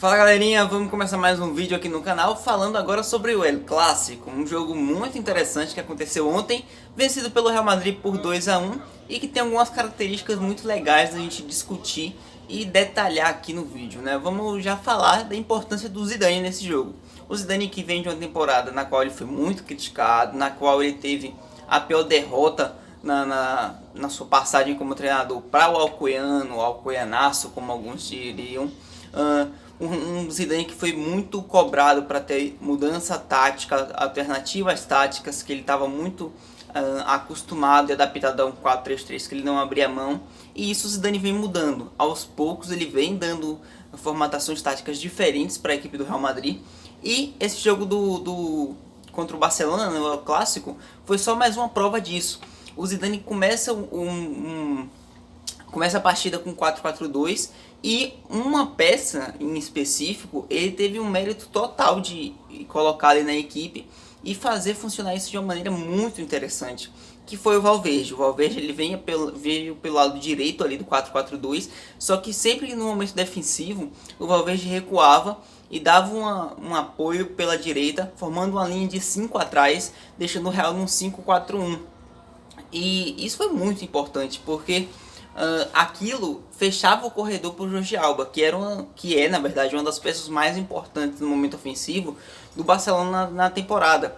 Fala galerinha, vamos começar mais um vídeo aqui no canal falando agora sobre o El Clásico, um jogo muito interessante que aconteceu ontem, vencido pelo Real Madrid por 2-1 e que tem algumas características muito legais da gente discutir e detalhar aqui no vídeo, né? Vamos já falar da importância do Zidane nesse jogo. O Zidane que vem de uma temporada na qual ele foi muito criticado, na qual ele teve a pior derrota na sua passagem como treinador para o Alcoianaço, como alguns diriam. Um Zidane que foi muito cobrado para ter mudança tática, alternativas táticas, que ele estava muito acostumado e adaptado a um 4-3-3 que ele não abria mão, e isso o Zidane vem mudando. Aos poucos ele vem dando formatações táticas diferentes para a equipe do Real Madrid, e esse jogo contra o Barcelona, no Clássico, foi só mais uma prova disso. O Zidane começa a partida com 4-4-2 e uma peça em específico, ele teve um mérito total de colocar ali na equipe e fazer funcionar isso de uma maneira muito interessante, que foi o Valverde. O Valverde ele veio pelo lado direito ali do 4-4-2, só que sempre no momento defensivo o Valverde recuava e dava um apoio pela direita, formando uma linha de 5 atrás, deixando o Real num 5-4-1. E isso foi muito importante, porque aquilo fechava o corredor para o Jordi Alba, que é na verdade uma das peças mais importantes no momento ofensivo do Barcelona na temporada.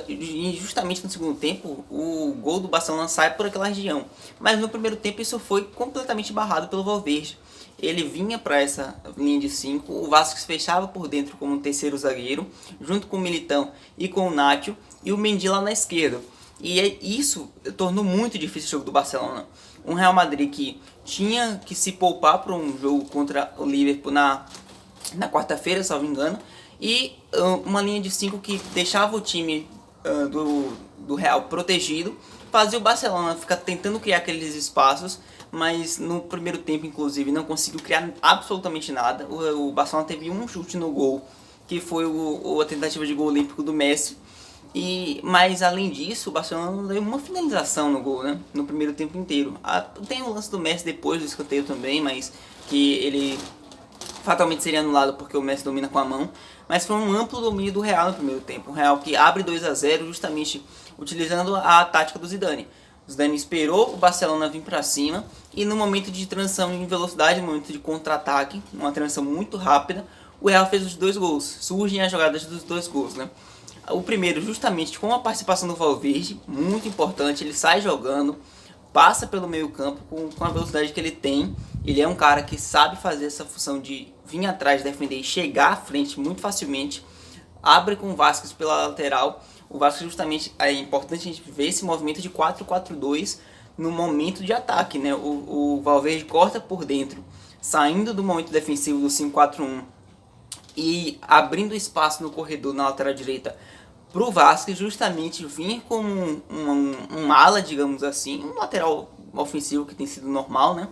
E justamente no segundo tempo o gol do Barcelona sai por aquela região, mas no primeiro tempo isso foi completamente barrado pelo Valverde. Ele vinha para essa linha de 5, o Vasquez fechava por dentro como um terceiro zagueiro, junto com o Militão e com o Nacho, e o Mendy lá na esquerda. E isso tornou muito difícil o jogo do Barcelona. Um Real Madrid que tinha que se poupar para um jogo contra o Liverpool na quarta-feira, salvo engano, e uma linha de 5 que deixava o time do Real protegido, fazia o Barcelona ficar tentando criar aqueles espaços, mas no primeiro tempo, inclusive, não conseguiu criar absolutamente nada. O Barcelona teve um chute no gol, que foi a tentativa de gol olímpico do Messi. Mas além disso, o Barcelona deu uma finalização no gol, né? No primeiro tempo inteiro. Tem o lance do Messi depois do escanteio também, mas que ele fatalmente seria anulado porque o Messi domina com a mão. Mas foi um amplo domínio do Real no primeiro tempo. Um Real que abre 2-0 justamente utilizando a tática do Zidane. O Zidane esperou o Barcelona vir para cima e no momento de transição em velocidade, no momento de contra-ataque, uma transição muito rápida, o Real fez os 2 gols. Surgem as jogadas dos 2 gols, né? O primeiro justamente com a participação do Valverde, muito importante, ele sai jogando, passa pelo meio campo com a velocidade que ele tem. Ele é um cara que sabe fazer essa função de vir atrás, defender e chegar à frente muito facilmente. Abre com o Vasquez pela lateral. O Vasquez justamente, é importante a gente ver esse movimento de 4-4-2 no momento de ataque, né? O Valverde corta por dentro, saindo do momento defensivo do 5-4-1 e abrindo espaço no corredor na lateral direita para o Vasquez justamente vir como um ala, digamos assim, um lateral ofensivo que tem sido normal, né?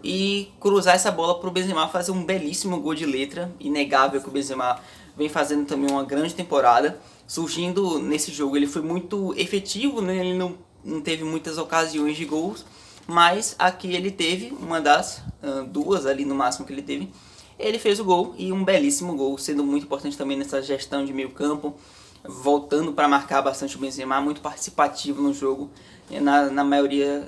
E cruzar essa bola para o Benzema fazer um belíssimo gol de letra, inegável que o Benzema vem fazendo também uma grande temporada. Surgindo nesse jogo, ele foi muito efetivo, né? Ele não teve muitas ocasiões de gols, mas aqui ele teve uma das duas ali no máximo que ele teve. Ele fez o gol, e um belíssimo gol, sendo muito importante também nessa gestão de meio campo, voltando para marcar bastante o Benzema, muito participativo no jogo, na maioria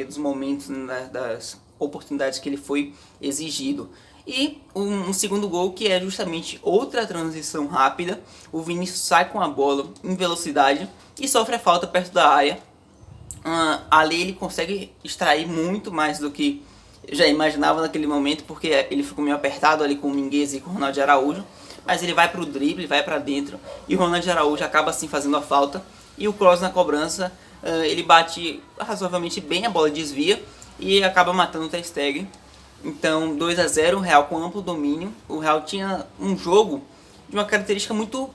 dos momentos, né, das oportunidades que ele foi exigido. E um segundo gol que é justamente outra transição rápida, o Vinícius sai com a bola em velocidade e sofre a falta perto da área. Ali ele consegue extrair muito mais do que eu já imaginava naquele momento, porque ele ficou meio apertado ali com o Mingueza e com o Ronaldo Araújo, mas ele vai pro drible, vai para dentro, e o Ronaldo Araújo acaba assim fazendo a falta, e o Kroos na cobrança, ele bate razoavelmente bem, a bola desvia, e acaba matando o Ter Stegen. Então 2-0, o Real com amplo domínio. O Real tinha um jogo de uma característica muito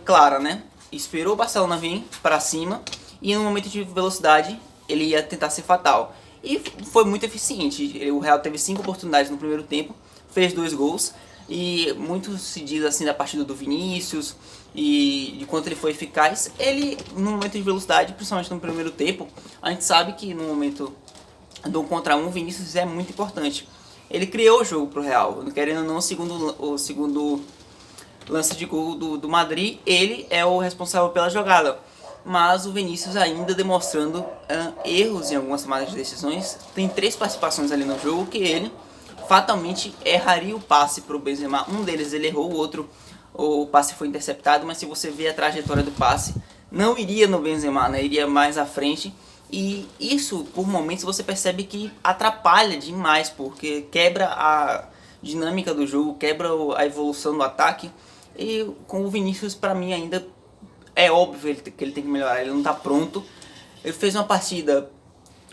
clara, né? Esperou o Barcelona vir para cima, e no momento de velocidade ele ia tentar ser fatal. E foi muito eficiente. O Real teve 5 oportunidades no primeiro tempo, fez 2 gols. E muito se diz assim da partida do Vinícius e de quanto ele foi eficaz. Ele, no momento de velocidade, principalmente no primeiro tempo, a gente sabe que no momento do contra um, Vinícius é muito importante. ele criou o jogo pro Real. Querendo ou não, o segundo lance de gol do Madrid, ele é o responsável pela jogada. Mas o Vinícius ainda demonstrando erros em algumas tomadas de decisões. Tem 3 participações ali no jogo que ele fatalmente erraria o passe para o Benzema. Um deles ele errou, o outro o passe foi interceptado, mas se você ver a trajetória do passe, não iria no Benzema, né? Iria mais à frente. E isso, por momentos, você percebe que atrapalha demais, porque quebra a dinâmica do jogo, quebra a evolução do ataque. E com o Vinícius, para mim, ainda é óbvio que ele tem que melhorar, ele não está pronto. Ele fez uma partida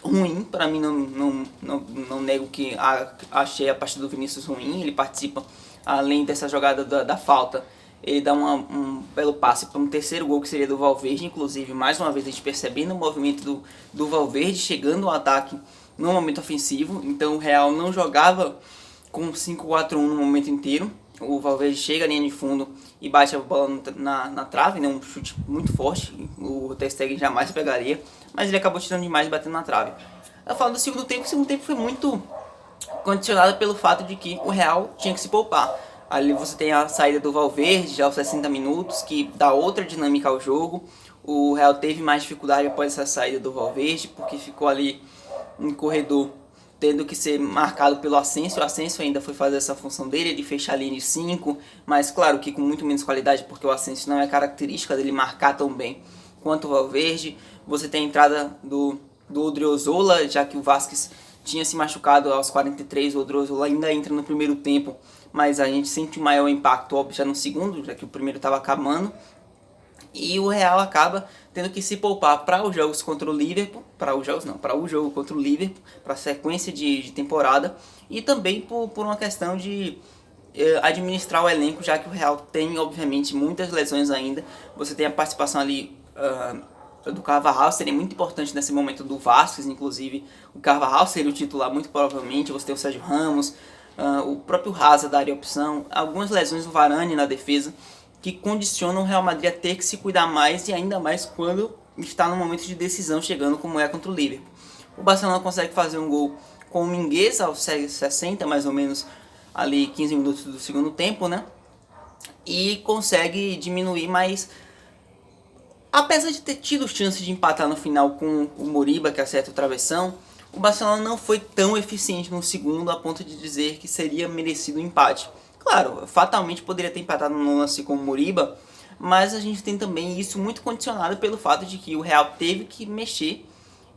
ruim, para mim não nego que achei a partida do Vinícius ruim. Ele participa, além dessa jogada da falta, ele dá um belo passe para um terceiro gol que seria do Valverde. Inclusive, mais uma vez a gente percebendo o movimento do Valverde chegando ao ataque no momento ofensivo. Então o Real não jogava com 5-4-1 no momento inteiro. O Valverde chega à linha de fundo e bate a bola na trave, né? Um chute muito forte, o Ter Stegen jamais pegaria, mas ele acabou tirando demais e batendo na trave. Eu falo do segundo tempo, o segundo tempo foi muito condicionado pelo fato de que o Real tinha que se poupar. Ali você tem a saída do Valverde já aos 60 minutos, que dá outra dinâmica ao jogo. O Real teve mais dificuldade após essa saída do Valverde, porque ficou ali um corredor tendo que ser marcado pelo Asensio. O Asensio ainda foi fazer essa função dele, de fechar a linha de 5, mas claro que com muito menos qualidade, porque o Asensio não é característica dele marcar tão bem quanto o Valverde. Você tem a entrada do Odriozola, já que o Vázquez tinha se machucado aos 43, o Odriozola ainda entra no primeiro tempo, mas a gente sente um maior impacto, óbvio, já no segundo, já que o primeiro estava acabando. E o Real acaba tendo que se poupar para os jogos contra o Liverpool, para o jogo contra o Liverpool, para a sequência de temporada, e também por uma questão de administrar o elenco, já que o Real tem, obviamente, muitas lesões ainda. Você tem a participação ali do Carvajal, seria muito importante nesse momento do Vázquez, inclusive o Carvajal seria o titular muito provavelmente. Você tem o Sérgio Ramos, o próprio Hazard daria opção, algumas lesões do Varane na defesa, que condicionam o Real Madrid a ter que se cuidar mais, e ainda mais quando está no momento de decisão chegando, como é contra o Liverpool. O Barcelona consegue fazer um gol com o Mingueza aos 60, mais ou menos, ali 15 minutos do segundo tempo, né? E consegue diminuir, mas apesar de ter tido chance de empatar no final com o Moriba, que acerta o travessão, o Barcelona não foi tão eficiente no segundo a ponto de dizer que seria merecido o empate. Claro, fatalmente poderia ter empatado no lance com o Moriba, mas a gente tem também isso muito condicionado pelo fato de que o Real teve que mexer,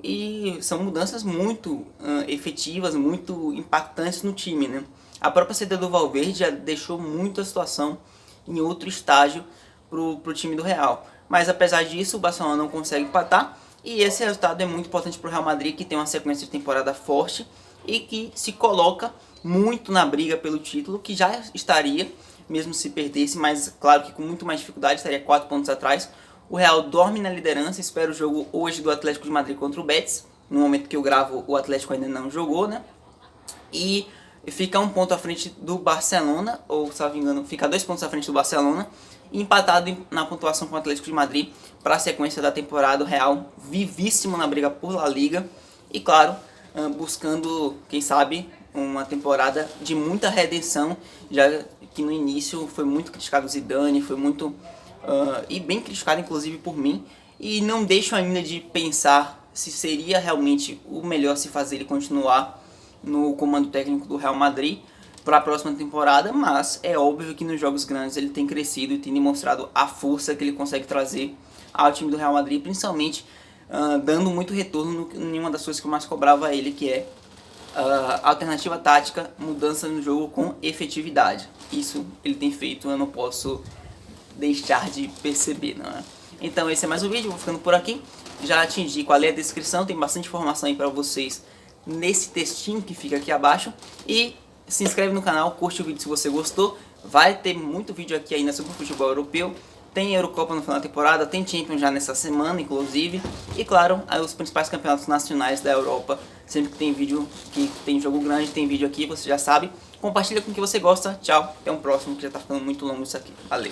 e são mudanças muito efetivas, muito impactantes no time, né? A própria saída do Valverde já deixou muito a situação em outro estágio pro time do Real. Mas apesar disso, o Barcelona não consegue empatar, e esse resultado é muito importante para o Real Madrid, que tem uma sequência de temporada forte e que se coloca muito na briga pelo título, que já estaria, mesmo se perdesse, mas claro que com muito mais dificuldade, estaria 4 pontos atrás. O Real dorme na liderança, espera o jogo hoje do Atlético de Madrid contra o Betis. No momento que eu gravo, o Atlético ainda não jogou, né? E fica 1 ponto à frente do Barcelona, ou se não me engano, fica 2 pontos à frente do Barcelona, empatado na pontuação com o Atlético de Madrid para a sequência da temporada. O Real vivíssimo na briga por La Liga e, claro, buscando, quem sabe, uma temporada de muita redenção, já que no início foi muito criticado o Zidane, foi muito e bem criticado inclusive por mim, e não deixo ainda de pensar se seria realmente o melhor se fazer ele continuar no comando técnico do Real Madrid para a próxima temporada, mas é óbvio que nos jogos grandes ele tem crescido e tem demonstrado a força que ele consegue trazer ao time do Real Madrid, principalmente dando muito retorno em uma das coisas que eu mais cobrava a ele, que é alternativa tática, mudança no jogo com efetividade. Isso ele tem feito, eu não posso deixar de perceber, não é? Então esse é mais um vídeo, vou ficando por aqui. Já te indico a ler a descrição, tem bastante informação aí para vocês nesse textinho que fica aqui abaixo. E se inscreve no canal, curte o vídeo se você gostou. Vai ter muito vídeo aqui ainda sobre o futebol europeu. Tem Eurocopa no final da temporada, tem Champions já nessa semana, inclusive. E claro, os principais campeonatos nacionais da Europa. Sempre que tem vídeo, que tem jogo grande, tem vídeo aqui, você já sabe. Compartilha com o que você gosta. Tchau, até um próximo, que já tá ficando muito longo isso aqui. Valeu!